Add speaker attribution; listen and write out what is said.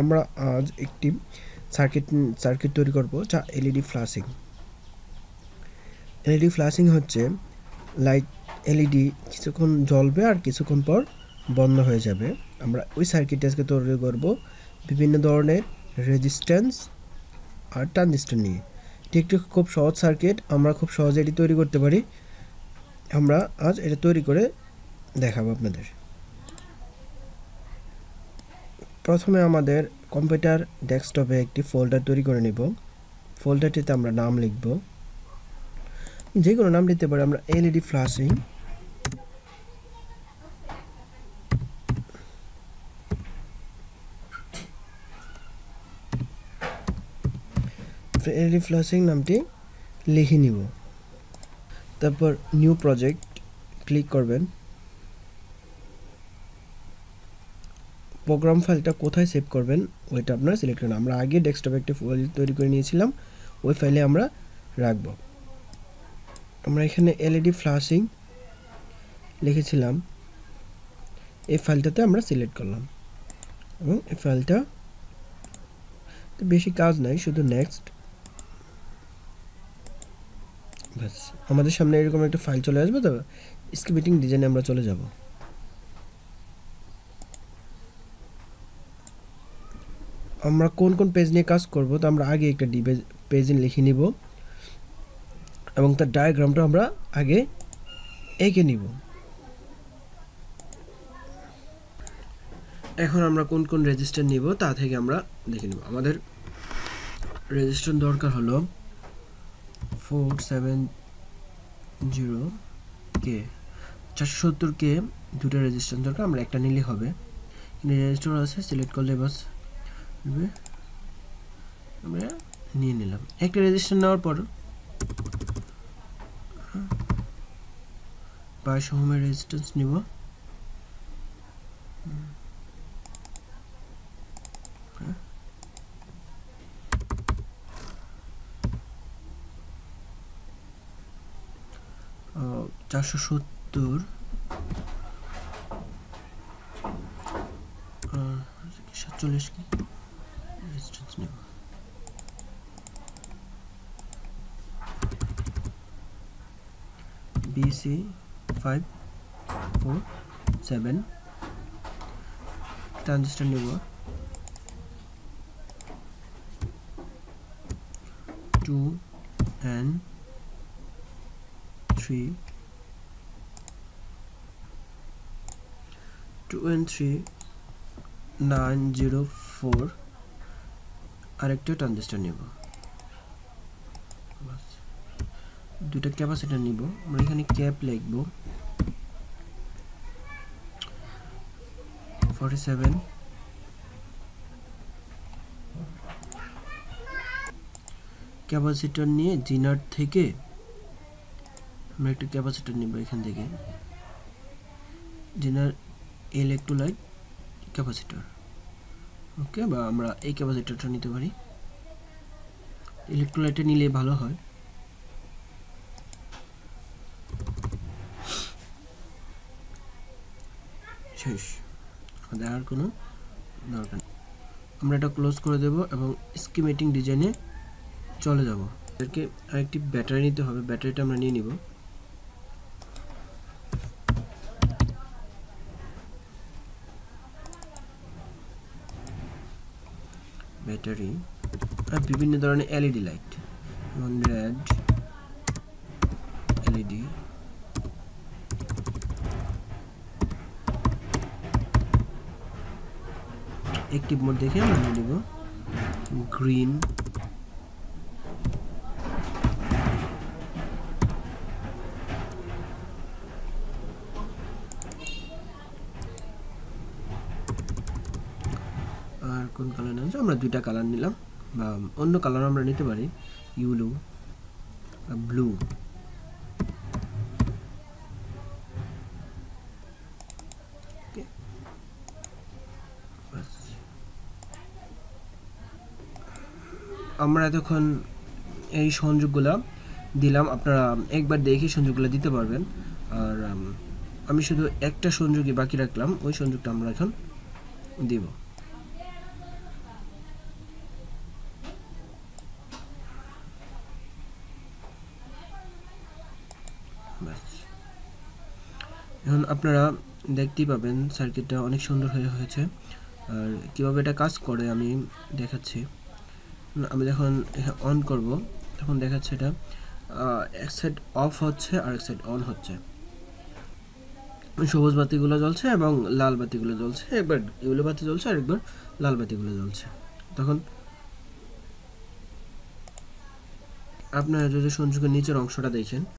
Speaker 1: আমরা আজ একটি সার্কিট তৈরি করব যা এলইডি ফ্ল্যাশিং। এলইডি ফ্ল্যাশিং হচ্ছে লাইট এলইডি কিছুক্ষণ জ্বলবে আর কিছুক্ষণ পর বন্ধ হয়ে যাবে। আমরা ওই সার্কিট আজকে তৈরি করব বিভিন্ন ধরনের রেজিস্ট্যান্স আর ট্রানজিস্টর নিয়ে। এটি একটি খুব সহজ সার্কিট, আমরা খুব সহজে এটি তৈরি করতে পারি। আমরা আজ এটা তৈরি করে দেখাবো আপনাদের। প্রথমে আমাদের কম্পিউটার ডেস্কটপে একটি ফোল্ডার তৈরি করে নেব। ফোল্ডারটিতে আমরা নাম লিখব, যে কোনো নাম দিতে পারি। আমরা এলইডি ফ্ল্যাশিং নামটি লিখে নিব। তারপর নিউ প্রজেক্ট ক্লিক করবেন। প্রোগ্রাম ফাইলটা কোথায় সেভ করবেন ওইটা আপনারা সিলেক্ট করুন। আমরা আগে ডেস্কটপে একটি ফাইল তৈরি করে নিয়েছিলাম, ওই ফাইলে আমরা রাখব। আমরা এখানে এলইডি ফ্ল্যাশিং লিখেছিলাম, এই ফাইলটাতে আমরা সিলেক্ট করলাম এবং এই ফাইলটা বেশি কাজ নাই, শুধু নেক্সট। ব্যাস, আমাদের সামনে এরকম একটা ফাইল চলে আসবে। তো স্কিমেটিক ডিজাইনে আমরা চলে যাব। আমরা কোন কোন পেজ নিয়ে কাজ করব তো আমরা আগে একটা পেজ লিখে নিব এবং তার ডায়াগ্রামটা আমরা আগে এঁকে নিব। এখন আমরা কোন কোন রেজিস্টার নিব তা থেকে আমরা দেখে নিব। আমাদের রেজিস্টার দরকার হলো 470K 470K দুটো রেজিস্টার দরকার, আমরা একটা নিলে হবে। রেজিস্টার আছে, সিলেক্ট করলে বাস আমরা নিয়ে নিলাম। একটা রেজিস্টার নেওয়ার পর 500 ওহমের রেজিস্ট্যান্স নিব। ও 470 47 কি রেজিস্ট্যান্স নেব। BC 547 ট্রানজিস্টর নেব 2 and 3 904 আরেকটা ট্রানজিস্টর নেব। দুটো ক্যাপাসিটর নিব, আমরা এখানে ক্যাপ লিখব 47। ক্যাপাসিটর নিয়ে জিনার থেকে আমরা একটা ক্যাপাসিটর নিব, এখান থেকে জিনার ইলেকট্রোলাইট ক্যাপাসিটর। ওকে, বা আমরা এই ক্যাপাসিটরটা নিতে পারি, ইলেকট্রোলাইটটা নিলে ভালো হয়। শেষ, আমাদের আর কোনো দরকার নেই। আমরা এটা ক্লোজ করে দেব এবং স্কিমেটিক ডিজাইনে চলে যাব। এদেরকে আরেকটি ব্যাটারি নিতে হবে, ব্যাটারিটা আমরা নিয়ে নিব। ব্যাটারি আর বিভিন্ন ধরনের এলইডি লাইট, যেমন রেড এলইডি, অ্যাক্টিভ মোড দেখে আমরা নিয়ে নিব গ্রিন, আর কোন কালার নিলাম, আমরা দুইটা কালার নিলাম, বা অন্য কালার আমরা নিতে পারি, ইয়েলো বা ব্লু। আমরা এতক্ষণ এই সংযোগগুলো দিলাম, আপনারা একবার দেখে সংযোগগুলো দিতে পারবেন। আর আমি শুধু একটা সংযোগই বাকি রাখলাম, ওই সংযোগটা আমরা এখন দিব। এখন আপনারা দেখতেই পাবেন সার্কিটটা অনেক সুন্দর হয়েছে। আর কীভাবে এটা কাজ করে আমি দেখাচ্ছি। আমি যখন অন করব তখন দেখাচ্ছে এটা এক সাইড অফ হচ্ছে আর এক সাইড অন হচ্ছে। সবুজ বাতিগুলো জ্বলছে এবং লাল বাতিগুলো জ্বলছে, একবার ইয়েলো বাতি জ্বলছে আর একবার লাল বাতিগুলো জ্বলছে। তখন আপনারা যদি সংযোগের নিচের অংশটা দেখেন